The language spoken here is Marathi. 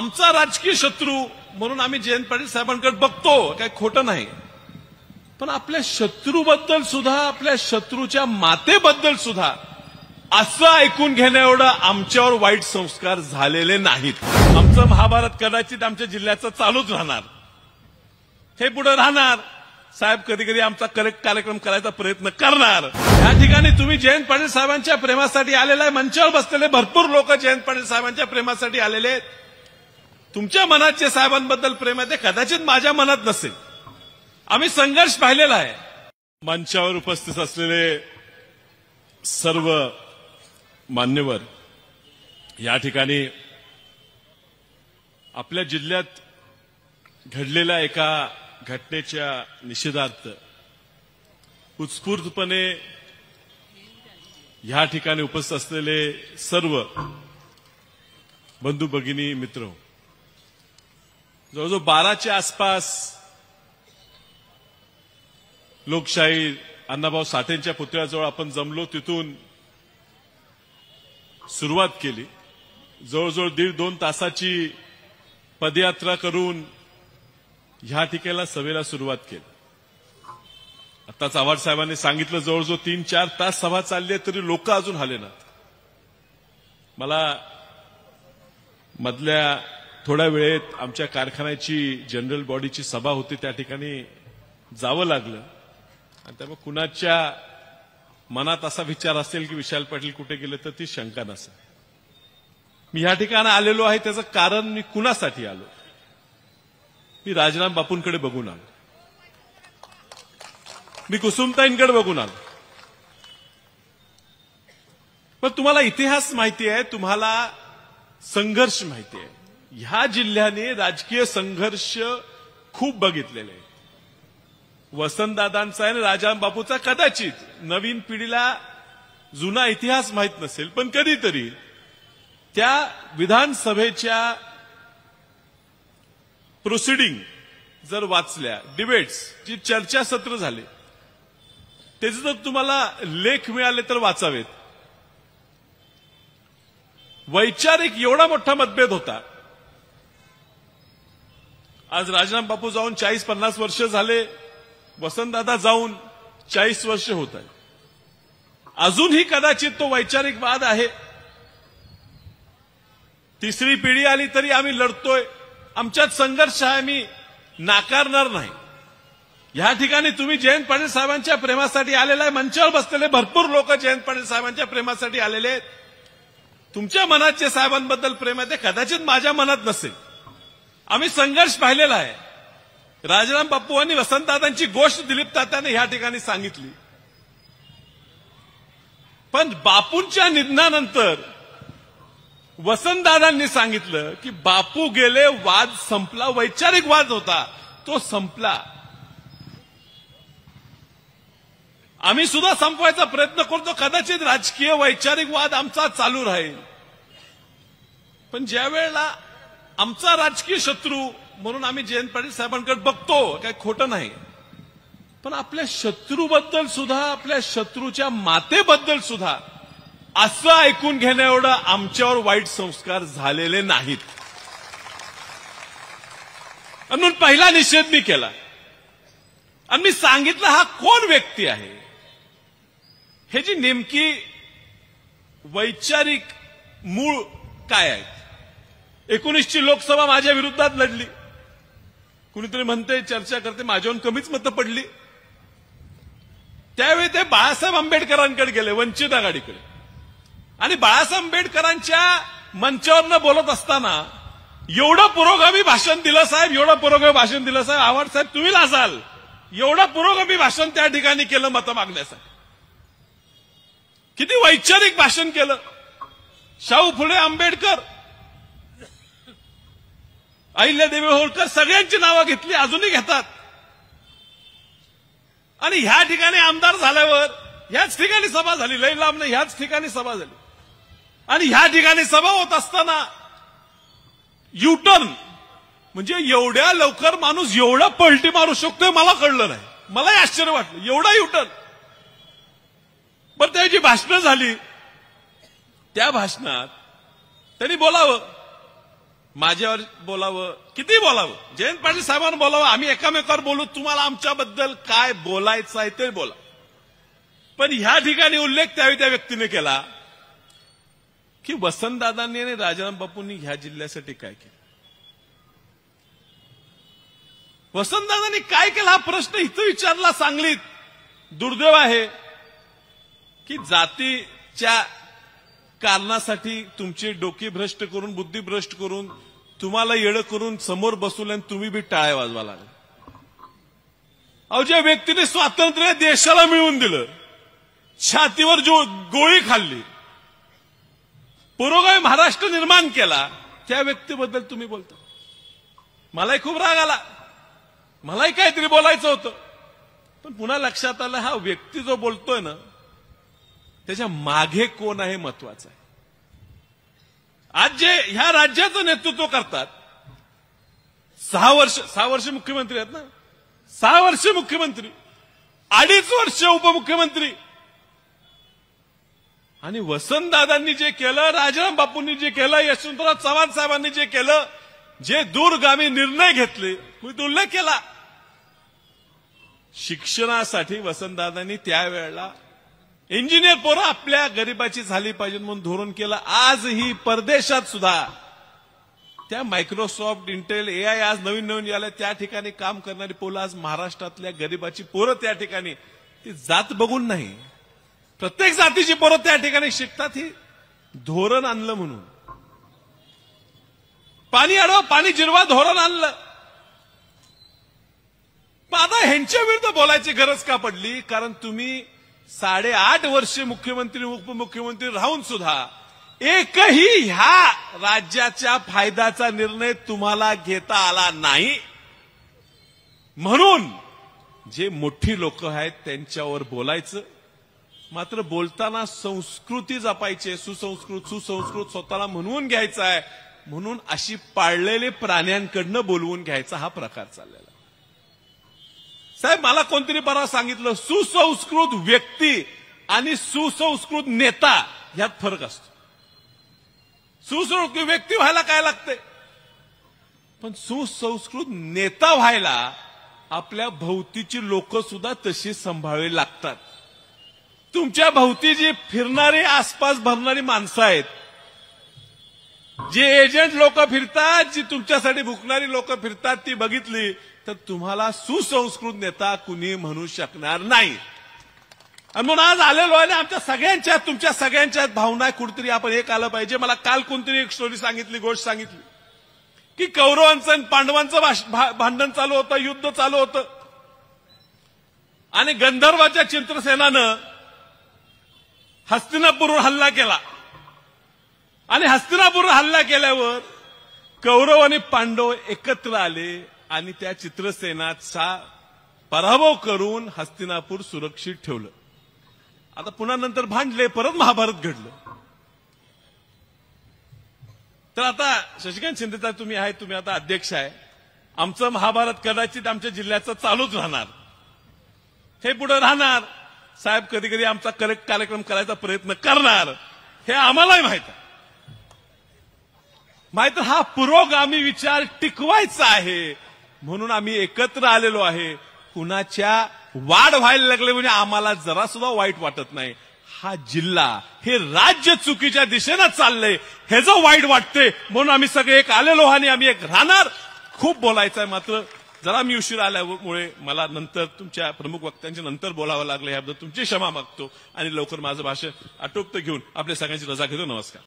आमचा राजकीय शत्रू म्हणून आम्ही जयंत पाटील साहेबांकडे बघतो, काही खोटं नाही. पण आपल्या शत्रूबद्दल सुद्धा, आपल्या शत्रूच्या मातेबद्दल सुद्धा असं ऐकून घेण्याएवढं आमच्यावर वाईट संस्कार झालेले नाहीत. आमचं महाभारत कदाचित आमच्या जिल्ह्याचं चालूच राहणार, हे पुढे राहणार. साहेब कधी कधी आमचा करेक्ट कार्यक्रम करायचा प्रयत्न करणार. या ठिकाणी तुम्ही जयंत पाटील साहेबांच्या प्रेमासाठी आलेला आहे. मंचावर बसलेले भरपूर लोक जयंत पाटील साहेबांच्या प्रेमासाठी आलेले आहेत. तुमच्या मनात जे साहेबांबद्दल प्रेम आहे ते कदाचित माझ्या मनात नसेल. आम्ही संघर्ष पाहिलेला आहे. मंचावर उपस्थित असलेले सर्व मान्यवर, या ठिकाणी आपल्या जिल्ह्यात घडलेल्या एका घटनेच्या निषेधार्थ उत्स्फूर्तपणे या ठिकाणी उपस्थित असलेले सर्व बंधू भगिनी मित्र, जवळजवळ 12च्या आसपास लोकशाहीर अण्णाभाऊ साठेंच्या पुतळ्याजवळ आपण जमलो. तिथून सुरुवात केली. जवळजवळ 1.5-2 तासाची पदयात्रा करून ह्या ठिकाणी सभेला सुरुवात केली. आता चव्हाण साहेबांनी सांगितलं जवळजवळ 3-4 तास सभा चालली आहे तरी लोक अजून आले नाहीत. मला मधल्या थोड्या वेळेत आमच्या कारखान्याची जनरल बॉडीची सभा होती, त्या ठिकाणी जावं लागलं. आणि त्यामुळे कुणाच्या मनात असा विचार असेल की विशाल पाटील कुठे गेले तर ती शंका नसेल. मी या ठिकाणी आलेलो आहे त्याचं कारण मी कुणासाठी आलो, मी राजराम बापूंकडे बघून आलो, मी कुसुमताईंकडे बघून आलो. पण तुम्हाला इतिहास माहिती आहे, तुम्हाला संघर्ष माहिती आहे. ह्या जिल्ह्याने राजकीय संघर्ष खूप बघितलेले आहे. वसंतदादांचा आणि राजराम बापूचा कदाचित नवीन पिढीला जुना इतिहास माहित नसेल, पण कधीतरी त्या विधानसभेच्या प्रोसिडिंग जर वाचल्या, डिबेट्स जी चर्चासत्र झाले त्याचे जर तुम्हाला लेख मिळाले तर वाचावेत. वैचारिक एवढा मोठा मतभेद होता. आज राजराम बापू जाऊन 40-50 वर्ष झाले, वसंतदादा जाऊन 40 वर्ष होत आहे. अजूनही कदाचित तो वैचारिक वाद आहे. तिसरी पिढी आली तरी आम्ही लढतोय, आमच्यात संघर्ष आहे, मी नाकारणार नाही. या ठिकाणी तुम्ही जयंत पाटील साहेबांच्या प्रेमासाठी आलेला आहे. मंचावर बसलेले भरपूर लोक जयंत पाटील साहेबांच्या प्रेमासाठी आलेले आहेत. तुमच्या मनात जे साहेबांबद्दल प्रेम आहे ते कदाचित माझ्या मनात नसेल. आम्ही संघर्ष पाहिलेला आहे. राजराम बापू आणि वसंतदादांची गोष्ट दिलीप तात्याने या ठिकाणी सांगितली. पण बापूंच्या निधनानंतर वसंतदादांनी सांगितलं की बापू गेले, वाद संपला, वैचारिक वाद होता तो संपला. आम्ही सुद्धा संपवायचा प्रयत्न करतो, कदाचित राजकीय वैचारिक वाद आमचा चालू राहील. पण ज्या वेळेला आमचा राजकीय शत्रू म्हणून आम्ही जयंत पाटील साहेबांकडे बघतो, काही खोटं नाही. पण आपल्या शत्रूबद्दल सुद्धा, आपल्या शत्रूच्या मातेबद्दल सुद्धा असं ऐकून घेण्याएवढं आमच्यावर वाईट संस्कार झालेले नाहीत. म्हणून पहिला निषेध मी केला आणि मी सांगितलं हा कोण व्यक्ती आहे, हे जी नेमकी वैचारिक मूळ काय आहे. 19ची लोकसभा माझ्या विरोधात लढली. कुणीतरी म्हणते, चर्चा करते माझ्याहून कमीच मतं पडली. त्यावेळी ते बाळासाहेब आंबेडकरांकडे गेले, वंचित आघाडीकडे. आणि बाळासाहेब आंबेडकरांच्या मंचावरनं बोलत असताना एवढं पुरोगामी भाषण दिलं साहेब, एवढं पुरोगामी भाषण दिलं साहेब, आवाज साहेब तुम्ही लाजाल, एवढं पुरोगामी भाषण त्या ठिकाणी केलं मतं मागण्यासाठी. किती वैचारिक भाषण केलं. शाहू फुले, आंबेडकर, अहिल्यादेवी होळकर सगळ्यांची नावं घेतली, अजूनही घेतात. आणि ह्या ठिकाणी आमदार झाल्यावर ह्याच ठिकाणी सभा झाली, लई लांब नाही, ह्याच ठिकाणी सभा झाली. आणि ह्या ठिकाणी सभा होत असताना युटर्न, म्हणजे एवढ्या लवकर माणूस एवढा पलटी मारू शकतोय मला कळलं नाही. मलाही आश्चर्य वाटलं, एवढा युटर्न. पण त्याची भाषणं झाली, त्या भाषणात त्यांनी बोलावं माझ्यावर बोलावं, किती बोलावं, जयंत पाटील साहेबांना बोलावं, आम्ही एकामेकावर बोलू, तुम्हाला आमच्याबद्दल काय बोलायचं आहे ते बोला. पण ह्या ठिकाणी उल्लेख त्यावेळी त्या व्यक्तीने केला की वसंतदादांनी आणि राजाराम बापूंनी ह्या जिल्ह्यासाठी काय केलं. वसंतदादांनी काय केलं हा प्रश्न इथं विचारला सांगलीत. दुर्दैव आहे की जातीच्या कारणासाठी तुमची डोकी भ्रष्ट करून, बुद्धी भ्रष्ट करून, तुम्हाला येडं करून समोर बसवलं आणि तुम्ही बी टाळ्या वाजवा लागले. अहो, ज्या व्यक्तीने स्वातंत्र्य देशाला मिळवून दिलं, छातीवर जो गोळी खाल्ली, पुरोगामी महाराष्ट्र निर्माण केला, त्या व्यक्तीबद्दल तुम्ही बोलता. मलाही खूप राग आला, मलाही काहीतरी बोलायचं होतं. पण पुन्हा लक्षात आलं हा व्यक्ती जो बोलतोय ना त्याच्या मागे कोण आहे महत्वाचं आहे. आज जे ह्या राज्याचं नेतृत्व करतात, 6 वर्ष मुख्यमंत्री आहेत ना, 6 वर्ष मुख्यमंत्री, 2.5 वर्ष उपमुख्यमंत्री, आणि वसंतदादांनी जे केलं, राजाराम बापूंनी जे केलं, यशवंतराव चव्हाण साहेबांनी जे केलं, जे दूरगामी निर्णय घेतले, मी उल्लेख केला. शिक्षणासाठी वसंतदादांनी त्यावेळेला इंजिनियर पोरं आपल्या गरिबाची झाली पाहिजे म्हणून धोरण केलं. आजही परदेशात सुद्धा त्या मायक्रोसॉफ्ट, इंटेल, एआय आज नवीन नवीन याला त्या ठिकाणी काम करणारी पोरं आज महाराष्ट्रातल्या गरिबाची पोरं त्या ठिकाणी, ती जात बघून नाही, प्रत्येक जातीची पोरं त्या ठिकाणी शिकतात. ही धोरण आणलं म्हणून, पाणी अडवा पाणी जिरवा धोरण आणलं. पण आता ह्यांच्या विरुद्ध बोलायची गरज का पडली? कारण तुम्ही 8.5 वर्ष मुख्यमंत्री, उपमुख्यमंत्री राहून सुद्धा एकही ह्या राज्याच्या फायद्याचा निर्णय तुम्हाला घेता आला नाही. म्हणून जे मोठी लोक आहेत त्यांच्यावर बोलायचं, मात्र बोलताना संस्कृती जपायची, सुसंस्कृत स्वतःला म्हणवून घ्यायचा आहे, म्हणून अशी पाळलेले प्राण्यांकडनं बोलवून घ्यायचा हा प्रकार चाललेला. साहेब, मला कोणतरी परवा सांगितलं, सुसंस्कृत व्यक्ती आणि सुसंस्कृत नेता यात फरक असतो. सुसंस्कृत व्यक्ती व्हायला काय लागतंय, पण सुसंस्कृत नेता व्हायला आपल्या भोवतीची लोक सुद्धा तशी सांभाळावी लागतात. तुमच्या भोवती जी फिरणारी, आसपास भरणारी माणसं आहेत, जे एजंट लोक फिरतात, जी तुमच्यासाठी भुकणारी लोक फिरतात, ती बघितली तर तुम्हाला सुसंस्कृत नेता कुणी म्हणू शकणार नाही. आणि म्हणून आज आलेलो आहे, आमच्या सगळ्यांच्या, तुमच्या सगळ्यांच्या भावना कुठेतरी आपण एक आलं पाहिजे. मला काल कोणतरी एक स्टोरी सांगितली, गोष्ट सांगितली की कौरवांचं आणि पांडवांचं भांडण चालू होतं, युद्ध चालू होतं, आणि गंधर्वाच्या चित्रसेनानं हस्तिनापूरवर हल्ला केला. आणि हस्तिनापूरवर हल्ला केल्यावर कौरव आणि पांडव एकत्र आले आणि त्या चित्रसेनाचा पराभव करून हस्तिनापूर सुरक्षित ठेवलं. आता पुन्हा नंतर भांडले, परत महाभारत घडलं. तर आता शशिकांत शिंदे तुम्ही आहे, तुम्ही आता अध्यक्ष आहे, आमचं महाभारत कदाचित आमच्या जिल्ह्याचं चालूच राहणार, हे पुढे राहणार. साहेब कधी कधी आमचा करेक्ट कार्यक्रम करायचा प्रयत्न करणार, हे आम्हालाही माहित आहे. माहिती, हा पुरोगामी विचार टिकवायचा आहे म्हणून आम्ही एकत्र आलेलो आहे. कुणाच्या वाढ व्हायला लागले म्हणजे आम्हाला जरा सुद्धा वाईट वाटत नाही. हा जिल्हा, हे राज्य चुकीच्या दिशेनं चाललंय, हे जो वाईट वाटते म्हणून आम्ही सगळे एक आलेलो आणि आम्ही एक राहणार. खूप बोलायचं आहे, मात्र जरा मी उशीर आल्यामुळे मला नंतर तुमच्या प्रमुख वक्त्यांच्या नंतर बोलावं लागलं, याबद्दल तुमची क्षमा मागतो आणि लवकर माझं भाषण आटोपतं घेऊन आपल्या सगळ्यांची रजा घेतो. नमस्कार.